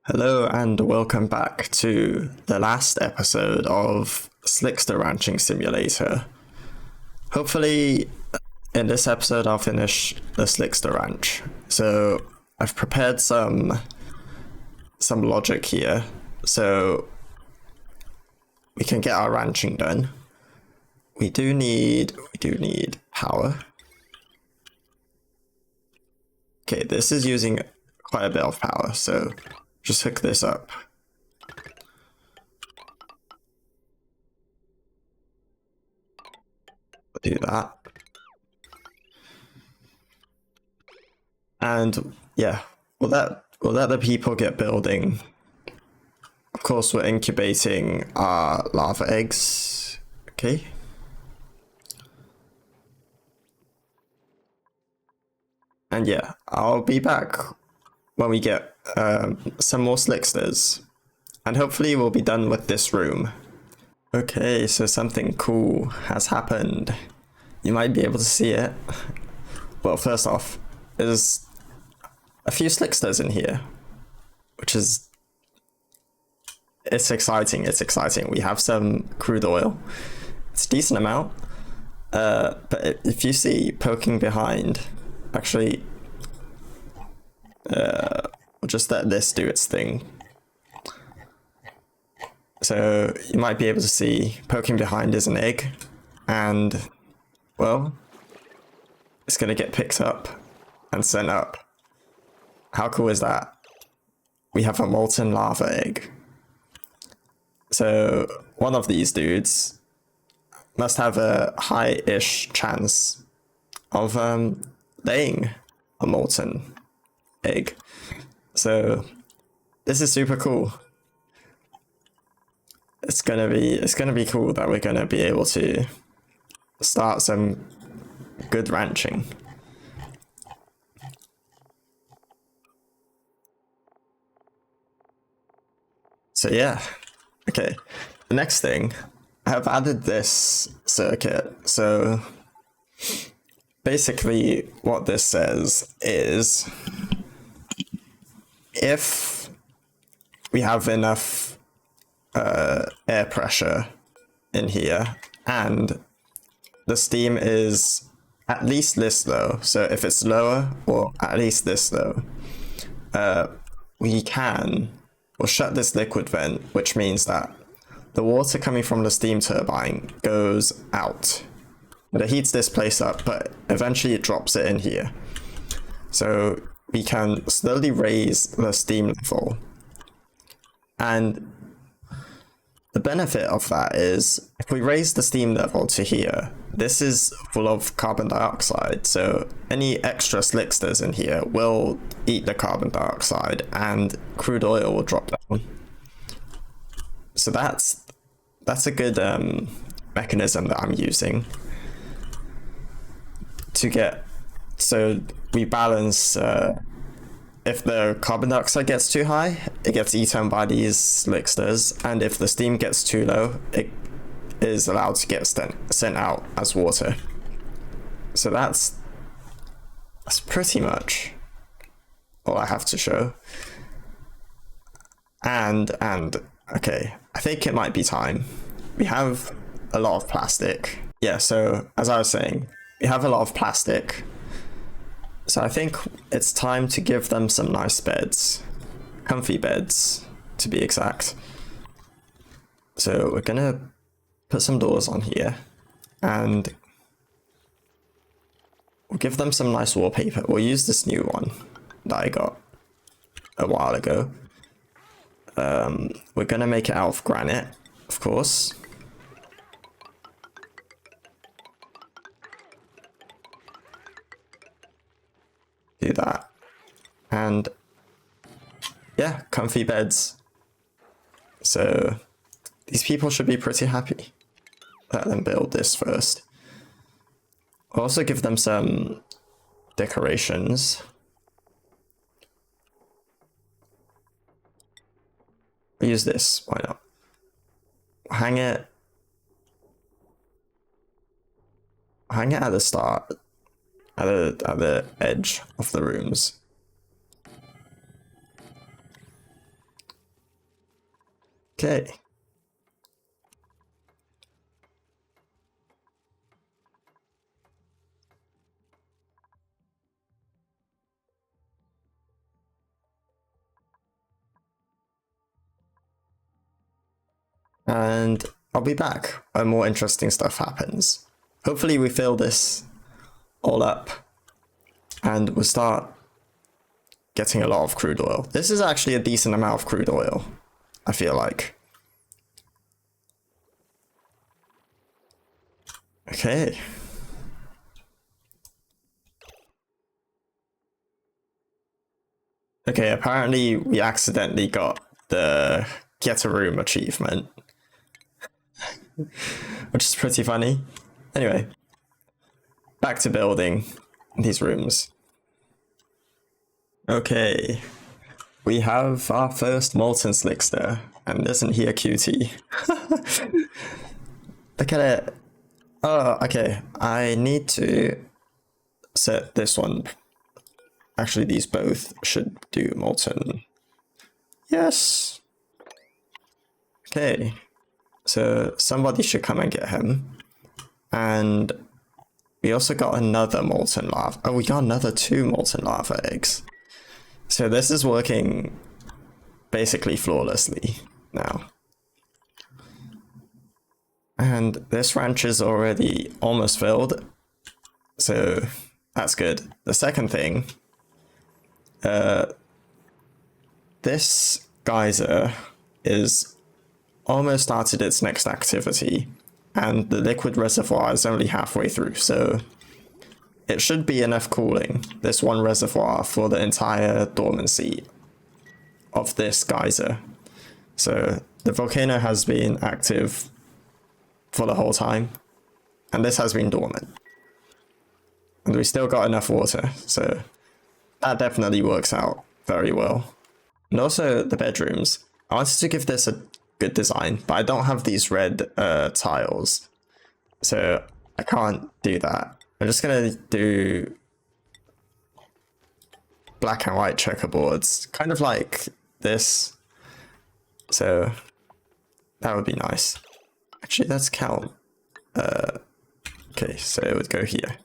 Hello and welcome back to the last episode of Slickster Ranching Simulator. Hopefully in this episode I'll finish the Slickster Ranch. So I've prepared some logic here so we can get our ranching done. We do need power. Okay, this is using quite a bit of power, so just hook this up. Do that. And yeah, we'll let the people get building. Of course, we're incubating our lava eggs. Okay. And yeah, I'll be back when we get some more slicksters. And hopefully we'll be done with this room. Okay, so something cool has happened. You might be able to see it. Well, first off, there's a few slicksters in here, which is... It's exciting. We have some crude oil. It's a decent amount. But if you see poking behind, actually, we'll just let this do its thing. So you might be able to see poking behind is an egg, and well, it's gonna get picked up and sent up. How cool is that? We have a molten lava egg. So one of these dudes must have a high-ish chance of laying a molten egg. So this is super cool. It's gonna be cool that we're gonna be able to start some good ranching. So yeah, okay. The next thing, I have added this circuit. So basically what this says is if we have enough air pressure in here and the steam is at least this low, so if it's lower or at least this low, we'll shut this liquid vent, which means that the water coming from the steam turbine goes out. But it heats this place up, but eventually it drops it in here. So we can slowly raise the steam level. And the benefit of that is if we raise the steam level to here, this is full of carbon dioxide. So any extra slicksters in here will eat the carbon dioxide and crude oil will drop down. So that's a good mechanism that I'm using to get, so we balance, if the carbon dioxide gets too high, it gets eaten by these slicksters, and if the steam gets too low, it is allowed to get sent out as water. So that's pretty much all I have to show. And okay, I think it might be time. We have a lot of plastic. Yeah, so as I was saying, we have a lot of plastic. So I think it's time to give them some nice beds. Comfy beds, to be exact. So we're gonna put some doors on here and we'll give them some nice wallpaper. We'll use this new one that I got a while ago. We're gonna make it out of granite, of course. Do that. And yeah, comfy beds. So these people should be pretty happy. Let them build this first. I'll also give them some decorations. I'll use this, why not? Hang it at the start. At the edge of the rooms. Okay. And I'll be back when more interesting stuff happens. Hopefully we fill this all up and we'll start getting a lot of crude oil. This is actually a decent amount of crude oil, I feel like. Okay. Okay, apparently we accidentally got the get a room achievement, which is pretty funny. Anyway, back to building these rooms. Okay, we have our first molten Slickster, and isn't he a cutie? Look at it. Oh, okay, I need to set this one. Actually, these both should do molten. Yes. Okay, so somebody should come and get him. And we also got another molten lava. Oh, we got another 2 molten lava eggs. So this is working basically flawlessly now. And this ranch is already almost filled. So that's good. The second thing, this geyser is almost started its next activity, and the liquid reservoir is only halfway through, so it should be enough cooling, this one reservoir, for the entire dormancy of this geyser. So the volcano has been active for the whole time, and this has been dormant. And we still got enough water, so that definitely works out very well. And also the bedrooms. I wanted to give this a good design, but I don't have these red tiles, so I can't do that. I'm just gonna do black and white checkerboards, kind of like this. So that would be nice. Actually, let's count. Okay, so it would go here.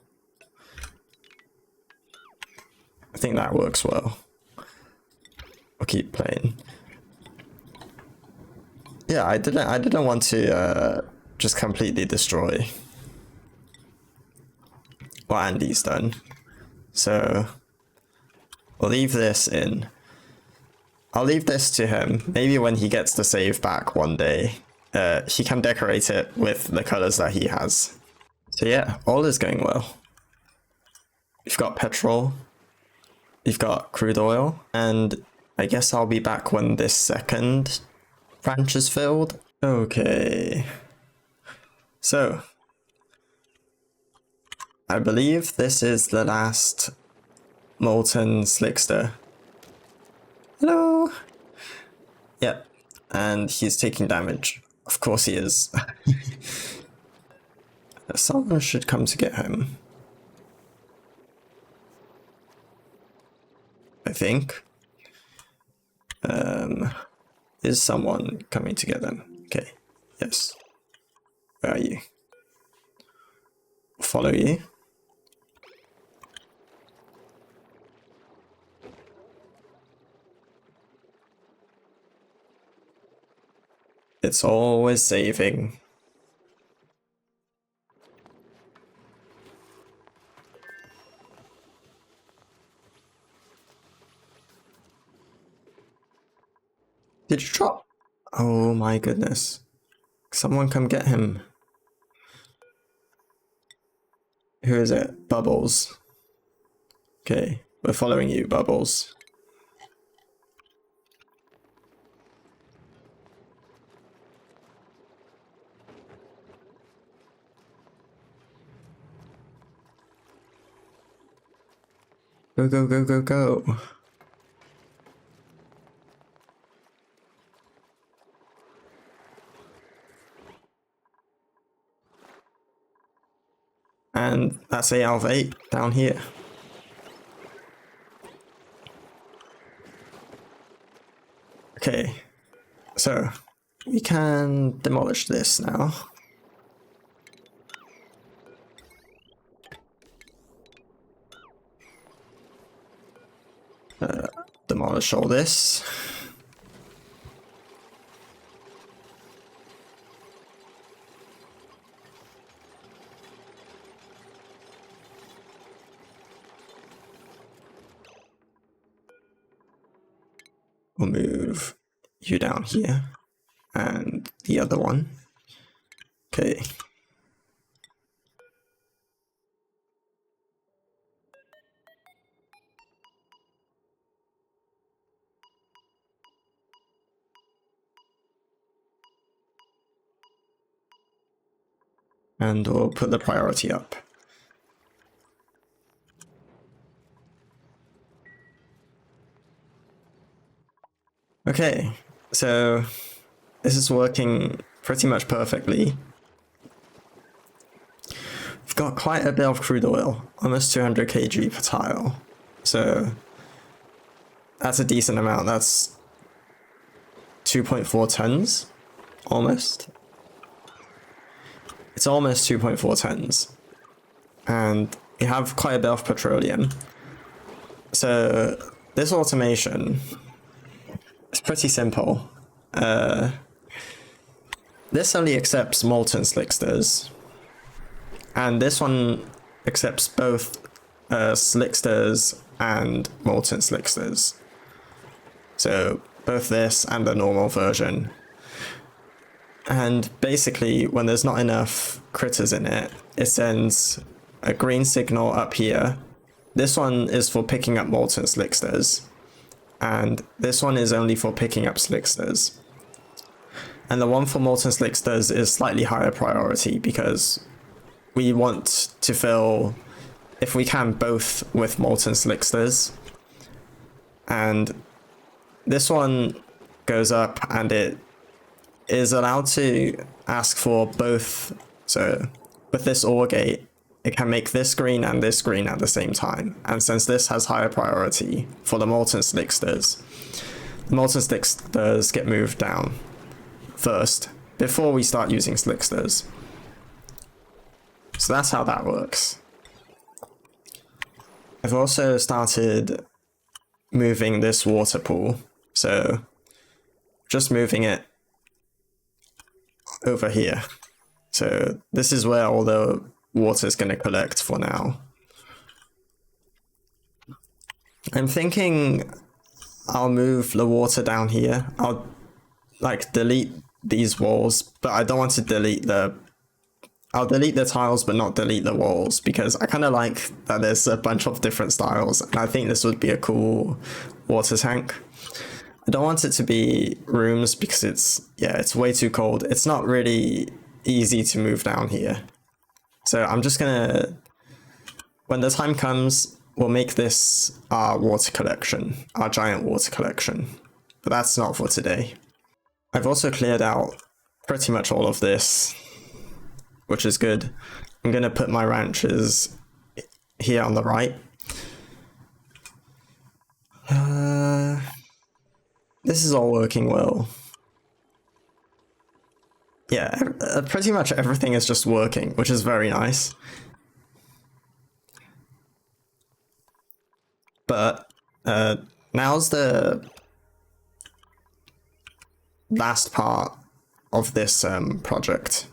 I think that works well. I'll keep playing. Yeah, I didn't want to just completely destroy what Andy's done. So we'll leave this in. I'll leave this to him. Maybe when he gets the save back one day, he can decorate it with the colors that he has. So yeah, all is going well. We've got petrol, we've got crude oil, and I guess I'll be back when this second ranch is filled. Okay. So I believe this is the last molten Slickster. Hello. Yep. And he's taking damage. Of course he is. Someone should come to get him, I think. Is someone coming to get them? Okay. Yes. Where are you? Follow you. It's always saving. Did you drop? Oh my goodness. Someone come get him. Who is it? Bubbles. Okay, we're following you, Bubbles. Go, go, go, go, go. And that's 8 out of 8 down here. Okay, so we can demolish this now. Demolish all this. We'll move you down here and the other one. Okay. And we'll put the priority up. Okay, so this is working pretty much perfectly. We've got quite a bit of crude oil, almost 200 kg per tile. So that's a decent amount. That's 2.4 tons, almost. It's almost 2.4 tons. And we have quite a bit of petroleum. So this automation is pretty simple. This only accepts molten slicksters. And this one accepts both slicksters and molten slicksters. So both this and the normal version. And basically, when there's not enough critters in it, it sends a green signal up here. This one is for picking up molten slicksters. And this one is only for picking up slicksters. And the one for molten slicksters is slightly higher priority because we want to fill, if we can, both with molten slicksters. And this one goes up and it is allowed to ask for both. So with this OR gate, it can make this green and this green at the same time. And since this has higher priority for the molten slicksters get moved down first before we start using slicksters. So that's how that works. I've also started moving this water pool. So just moving it over here. So this is where all the water is going to collect for now. I'm thinking I'll move the water down here. I'll like delete these walls, but I don't want to delete I'll delete the tiles but not delete the walls because I kind of like that there's a bunch of different styles and I think this would be a cool water tank. I don't want it to be rooms because it's way too cold. It's not really easy to move down here. So I'm just gonna, when the time comes, we'll make this our water collection, our giant water collection. But that's not for today. I've also cleared out pretty much all of this, which is good. I'm gonna put my ranches here on the right. This is all working well. Yeah, pretty much everything is just working, which is very nice. But now's the last part of this project.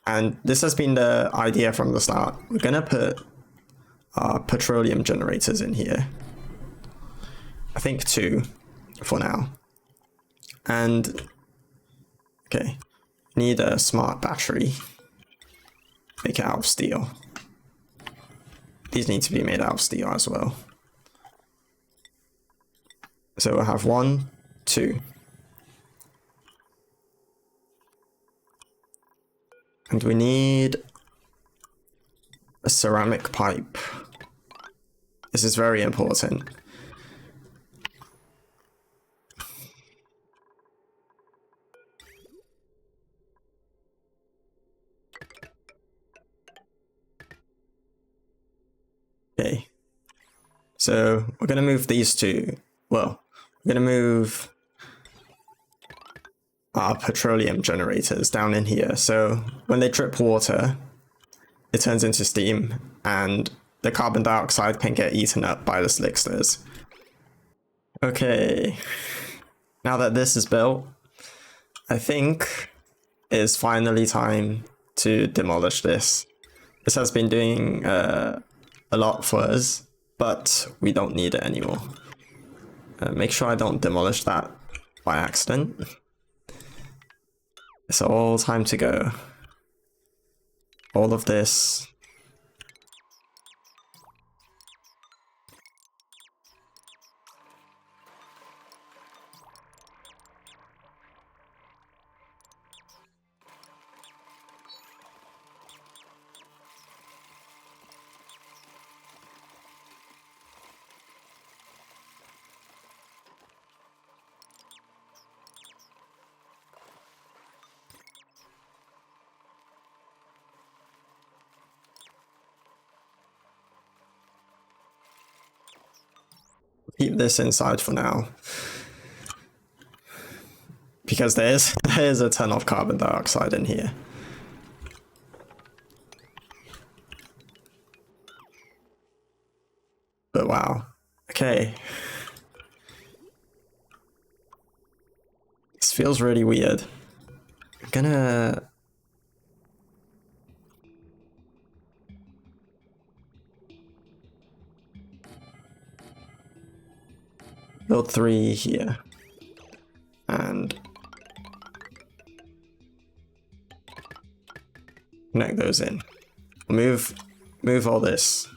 And this has been the idea from the start. We're gonna put petroleum generators in here. I think 2 for now. And okay, need a smart battery. Make it out of steel. These need to be made out of steel as well. So we'll have 1, 2. And we need a ceramic pipe. This is very important. Okay, so we're going to move these two. Well, we're going to move are petroleum generators down in here. So when they drip water, it turns into steam, and the carbon dioxide can get eaten up by the slicksters. Okay, now that this is built, I think it's finally time to demolish this. This has been doing a lot for us, but we don't need it anymore. Make sure I don't demolish that by accident. It's all time to go. All of this. Keep this inside for now, because there's a ton of carbon dioxide in here. But wow, okay. This feels really weird. I'm gonna build 3 here. And connect those in. Move all this.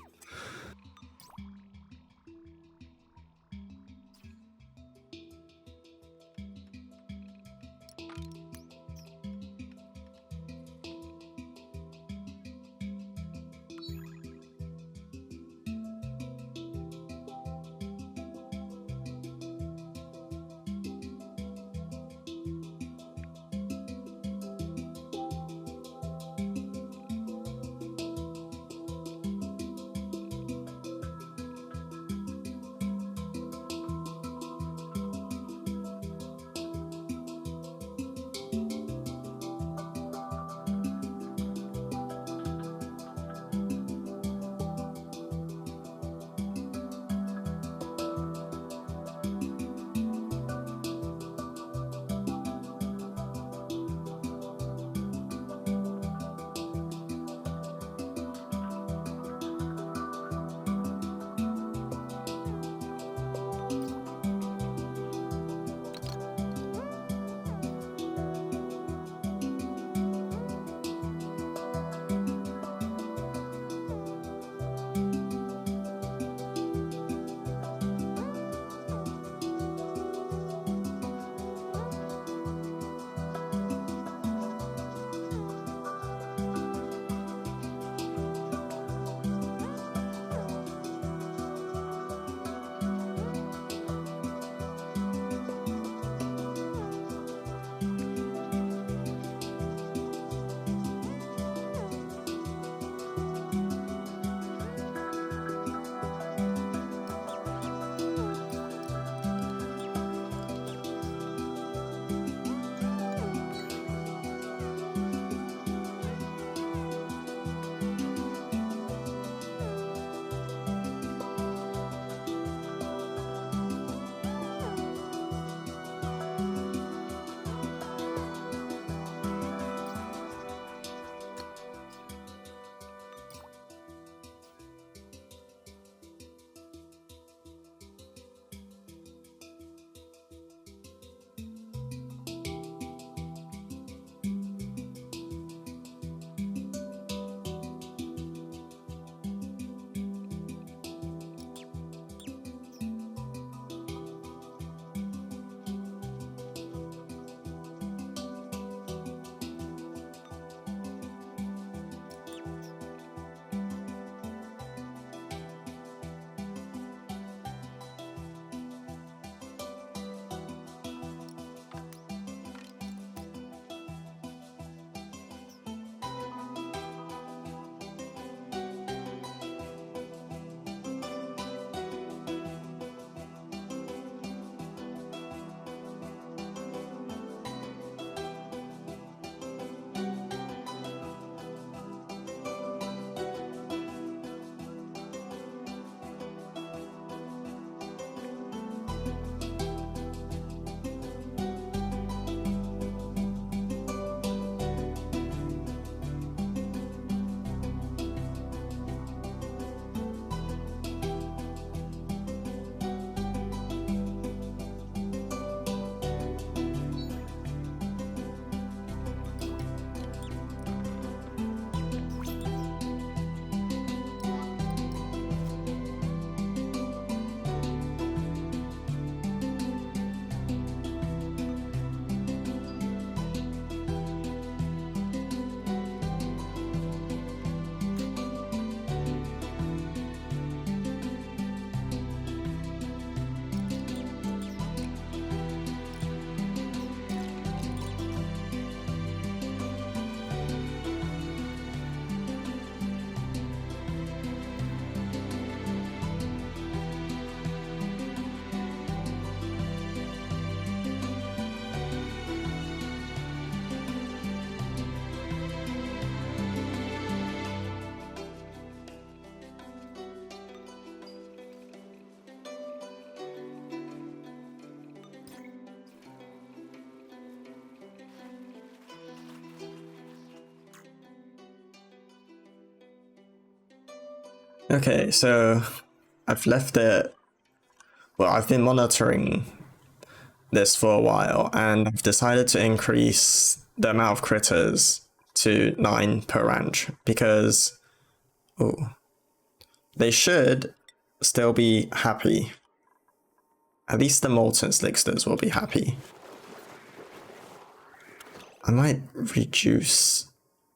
Okay, so I've left it. Well, I've been monitoring this for a while, and I've decided to increase the amount of critters to 9 per ranch because they should still be happy. At least the molten slicksters will be happy. I might reduce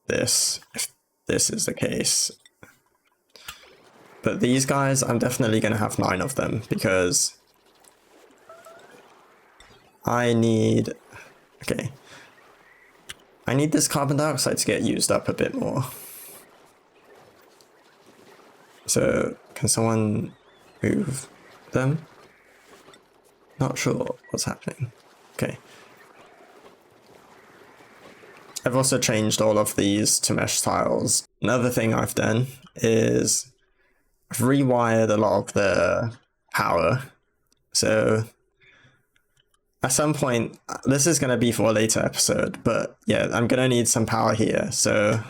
this if this is the case. But these guys, I'm definitely going to have 9 of them because I need... Okay. I need this carbon dioxide to get used up a bit more. So, can someone move them? Not sure what's happening. Okay. I've also changed all of these to mesh tiles. Another thing I've done is I've rewired a lot of the power. So at some point, this is going to be for a later episode, but yeah, I'm going to need some power here. So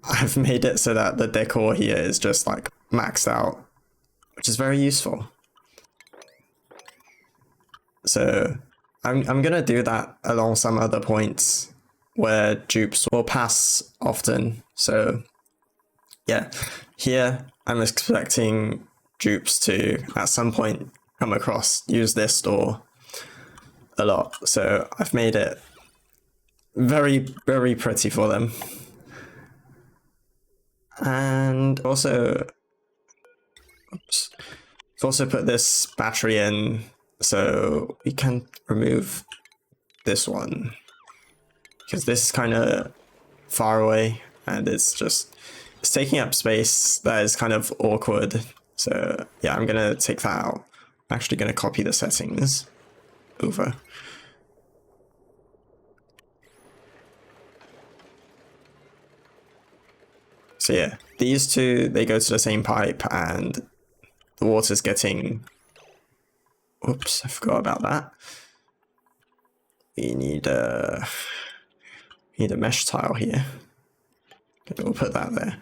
I've made it so that the decor here is just like maxed out, which is very useful. So I'm going to do that along some other points where dupes will pass often. So yeah, here I'm expecting dupes to at some point come across, use this door a lot. So I've made it very, very pretty for them. And also, oops, I've also put this battery in so we can remove this one because this is kind of far away and it's taking up space that is kind of awkward. So yeah, I'm gonna take that out. I'm actually gonna copy the settings over. So yeah, these two, they go to the same pipe and the water's getting... Oops, I forgot about that. We need a mesh tile here. Okay, we'll put that there.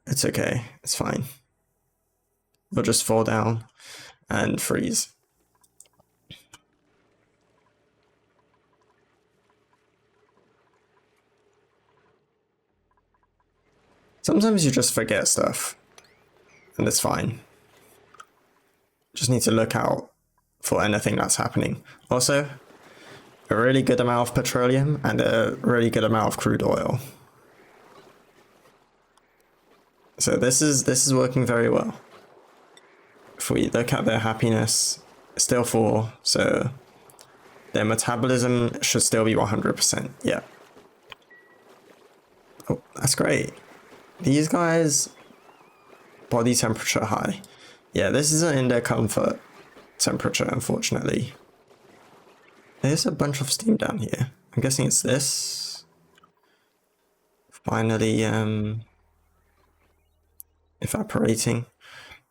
It's okay, it's fine. We'll just fall down and freeze. Sometimes you just forget stuff, and it's fine. Just need to look out for anything that's happening. Also, a really good amount of petroleum and a really good amount of crude oil. So this is working very well. If we look at their happiness, it's still 4, so their metabolism should still be 100%. Yeah. Oh, that's great. These guys, body temperature high. Yeah, this isn't in their comfort temperature, unfortunately. There's a bunch of steam down here. I'm guessing it's this. Finally, evaporating.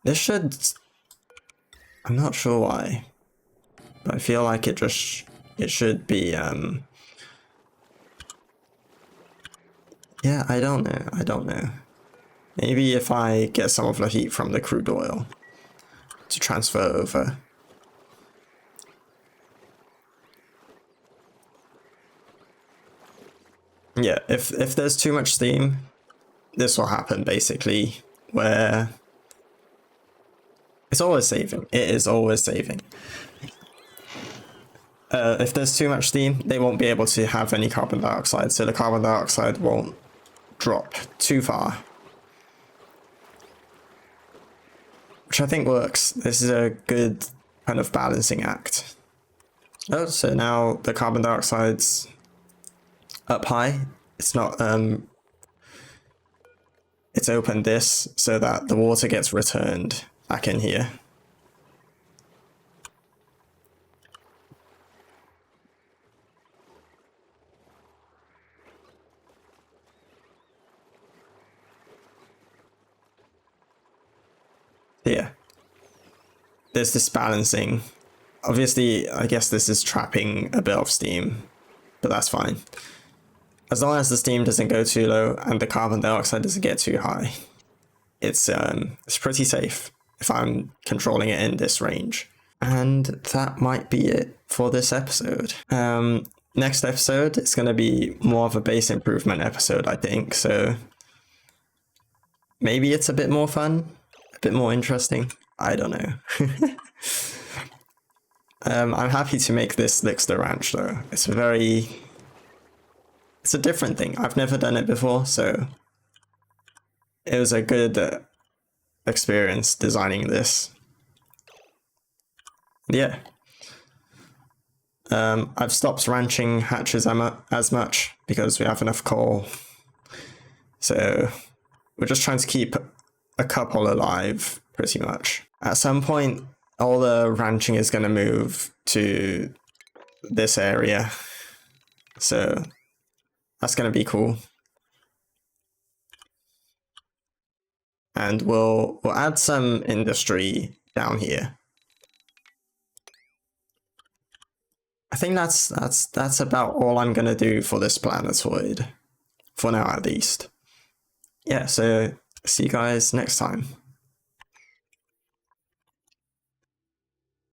This should... I'm not sure why, but I feel like it should be, yeah, I don't know. Maybe if I get some of the heat from the crude oil to transfer over. Yeah, if there's too much steam, this will happen basically, where it's always saving. It is always saving. If there's too much steam, they won't be able to have any carbon dioxide, so the carbon dioxide won't drop too far. Which I think works. This is a good kind of balancing act. Oh, so now the carbon dioxide's up high. It's not, it's opened this so that the water gets returned back in here. Yeah. There's this balancing. Obviously, I guess this is trapping a bit of steam, but that's fine. as long as the steam doesn't go too low and the carbon dioxide doesn't get too high, it's pretty safe if I'm controlling it in this range. And that might be it for this episode. Next episode, it's going to be more of a base improvement episode, I think. So maybe it's a bit more fun, a bit more interesting. I don't know. I'm happy to make this Slickster Ranch though. It's a different thing. I've never done it before, so it was a good experience designing this. Yeah. I've stopped ranching hatches as much because we have enough coal. So we're just trying to keep a couple alive, pretty much. At some point, all the ranching is going to move to this area. So that's going to be cool. And we'll add some industry down here. I think that's about all I'm gonna do for this planetoid, for now at least. Yeah, so see you guys next time.